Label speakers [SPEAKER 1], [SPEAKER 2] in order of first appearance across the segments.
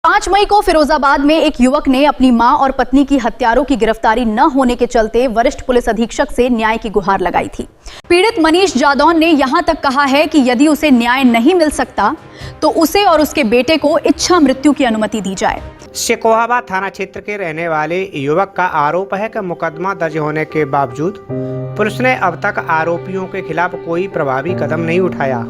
[SPEAKER 1] 5 मई को फिरोजाबाद में एक युवक ने अपनी मां और पत्नी की हत्यारों की गिरफ्तारी न होने के चलते वरिष्ठ पुलिस अधीक्षक से न्याय की गुहार लगाई थी। पीड़ित मनीष जादौन ने यहां तक कहा है कि यदि उसे न्याय नहीं मिल सकता तो उसे और उसके बेटे को इच्छा मृत्यु की अनुमति दी जाए।
[SPEAKER 2] सिकोहाबाद थाना क्षेत्र के रहने वाले युवक का आरोप है कि मुकदमा दर्ज होने के बावजूद पुलिस ने अब तक आरोपियों के खिलाफ कोई प्रभावी कदम नहीं उठाया।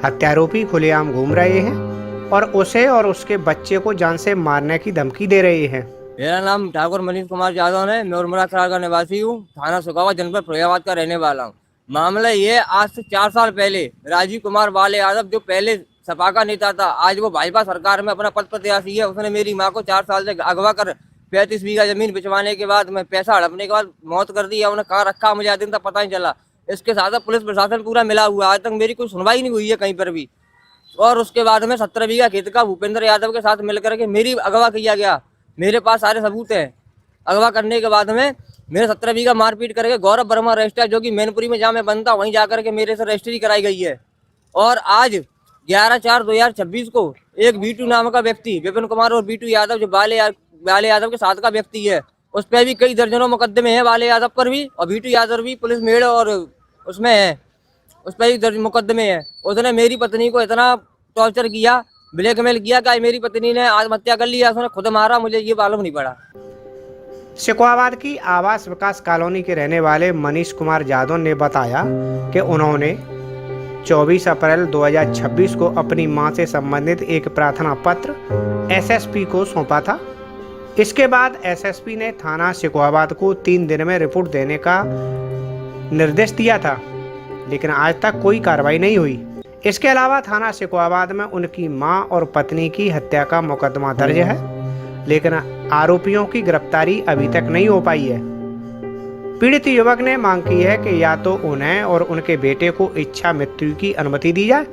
[SPEAKER 2] हत्यारोपी खुलेआम घूम रहे हैं और उसे और उसके बच्चे को जान से मारने की धमकी दे रहे हैं।
[SPEAKER 3] मेरा नाम ठाकुर मनीष कुमार यादव है। मैं उर्मरा खराड़ का निवासी हूँ। थाना सिकोहाबाद जनपद फिरोजाबाद का रहने वाला हूँ। मामला ये आज से 4 साल पहले राजीव कुमार बाले यादव, जो पहले सपा का नेता था, आज वो भाजपा सरकार में अपना पद प्रत्याशी है। उसने मेरी माँ को 4 साल से अगवा कर 35 बीघा जमीन बिचवाने के बाद मैं पैसा हड़पने के बाद मौत कर दी है। उन्हें कहाँ रखा मुझे आज दिन तक पता नहीं चला। इसके साथ पुलिस प्रशासन पूरा मिला हुआ, आज तक मेरी कोई सुनवाई नहीं हुई है कहीं पर भी। और उसके बाद में 17 बीघा खेत का भूपेंद्र यादव के साथ मिलकर के मेरी अगवा किया गया। मेरे पास सारे सबूत हैं। अगवा करने के बाद में मेरे 17 बीघा मारपीट करके गौरव वर्मा रजिस्ट्रार, जो कि मैनपुरी में जहाँ मैं बनता वहीं जाकर के मेरे से रजिस्ट्री कराई गई है। और आज 11/4/2026 को एक बीटू नाम का व्यक्ति, विपिन कुमार और बीटू यादव, जो बाले यादव के साथ का व्यक्ति है, उस पर भी कई दर्जनों मुकदमे हैं। बाले यादव पर भी और बीटू यादव भी पुलिस मेड़ और उसमें है, उस पर भी मुकदमे हैं। उसने मेरी पत्नी को इतना टॉर्चर किया, ब्लैकमेल किया कि मेरी पत्नी ने आत्महत्या कर लिया। उसने खुद मारा, मुझे ये मालूम नहीं पड़ा।
[SPEAKER 2] सिकोहाबाद की आवास विकास कॉलोनी के रहने वाले मनीष कुमार यादव ने बताया कि उन्होंने 24 अप्रैल 2026 को अपनी मां से संबंधित एक प्रार्थना पत्र एसएसपी को सौंपा था। इसके बाद एसएसपी ने थाना सिकोहाबाद को 3 दिन में रिपोर्ट देने का निर्देश दिया था, लेकिन आज तक कोई कार्रवाई नहीं हुई। इसके अलावा थाना सिकोहाबाद में उनकी मां और पत्नी की हत्या का मुकदमा दर्ज है, लेकिन आरोपियों की गिरफ्तारी अभी तक नहीं हो पाई है। पीड़ित युवक ने मांग की है कि या तो उन्हें और उनके बेटे को इच्छा मृत्यु की अनुमति दी जाए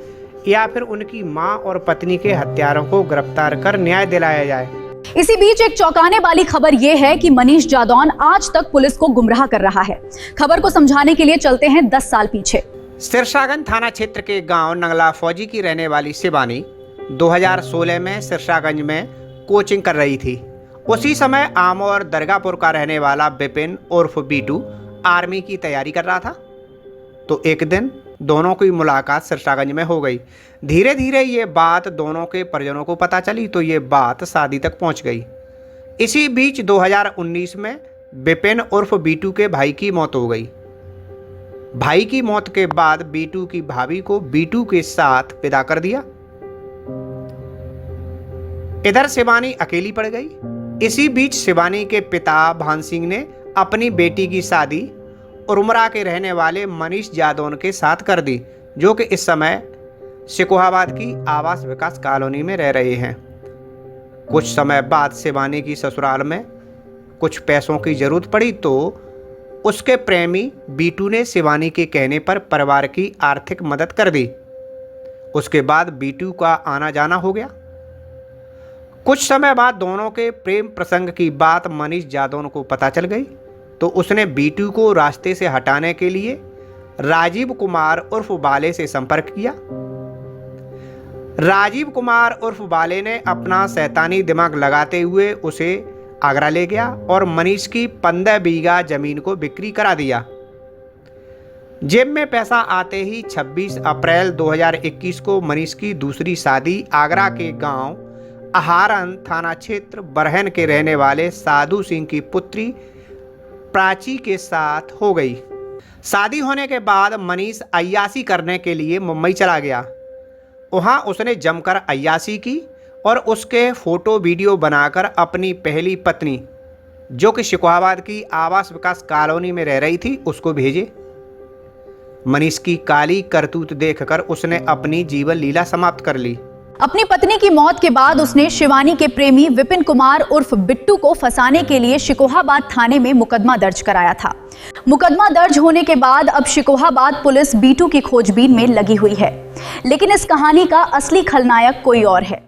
[SPEAKER 2] या फिर उनकी मां और पत्नी के हत्यारों को गिरफ्तार कर न्याय दिलाया जाए।
[SPEAKER 1] इसी बीच एक चौंकाने वाली खबर यह है कि मनीष जादौन आज तक पुलिस को गुमराह कर रहा है। खबर को समझाने के लिए चलते हैं 10 साल पीछे।
[SPEAKER 2] सिरसागंज थाना क्षेत्र के गांव नंगला फौजी की रहने वाली शिवानी 2016 में सिरसागंज में कोचिंग कर रही थी। उसी समय आमोर दरगाहपुर का रहने वाला विपिन उर्फ बीटू आर्मी की तैयारी कर रहा था। तो एक दिन दोनों की मुलाकात सिरसागंज में हो गई। धीरे धीरे ये बात दोनों के परिजनों को पता चली तो ये बात शादी तक पहुंच गई। इसी बीच 2019 में विपिन उर्फ बीटू के भाई की मौत हो गई। भाई की मौत के बाद बीटू की भाभी को बीटू के साथ विदा कर दिया। इधर शिवानी अकेली पड़ गई। इसी बीच शिवानी के पिता भान सिंह ने अपनी बेटी की शादी उर्मरा के रहने वाले मनीष जादौन के साथ कर दी, जो कि इस समय सिकोहाबाद की आवास विकास कॉलोनी में रह रहे हैं। कुछ समय बाद शिवानी की ससुराल में कुछ पैसों की जरूरत पड़ी तो उसके प्रेमी बीटू ने शिवानी के कहने पर परिवार की आर्थिक मदद कर दी। उसके बाद बीटू का आना जाना हो गया। कुछ समय बाद दोनों के प्रेम प्रसंग की बात मनीष जादौन को पता चल गई तो उसने बीटू को रास्ते से हटाने के लिए राजीव कुमार उर्फ बाले से संपर्क किया। राजीव कुमार उर्फ बाले ने अपना शैतानी दिमाग लगाते हुए उसे आगरा ले गया और मनीष की 15 बीघा जमीन को बिक्री करा दिया। जेब में पैसा आते ही 26 अप्रैल 2021 को मनीष की दूसरी शादी आगरा के गांव आहारन थाना क्षेत्र बरहन के रहने वाले साधु सिंह की पुत्री प्राची के साथ हो गई। शादी होने के बाद मनीष अय्याशी करने के लिए मुंबई चला गया। वहां उसने जमकर अय्याशी की और उसके फोटो वीडियो बनाकर अपनी पहली पत्नी, जो कि सिकोहाबाद की आवास विकास कॉलोनी में रह रही थी, उसको भेजे। मनीष की काली करतूत देखकर उसने अपनी जीवन लीला समाप्त कर ली।
[SPEAKER 1] अपनी पत्नी की मौत के बाद उसने शिवानी के प्रेमी विपिन कुमार उर्फ बिट्टू को फंसाने के लिए सिकोहाबाद थाने में मुकदमा दर्ज कराया था। मुकदमा दर्ज होने के बाद अब सिकोहाबाद पुलिस बीटू की खोजबीन में लगी हुई है, लेकिन इस कहानी का असली खलनायक कोई और है।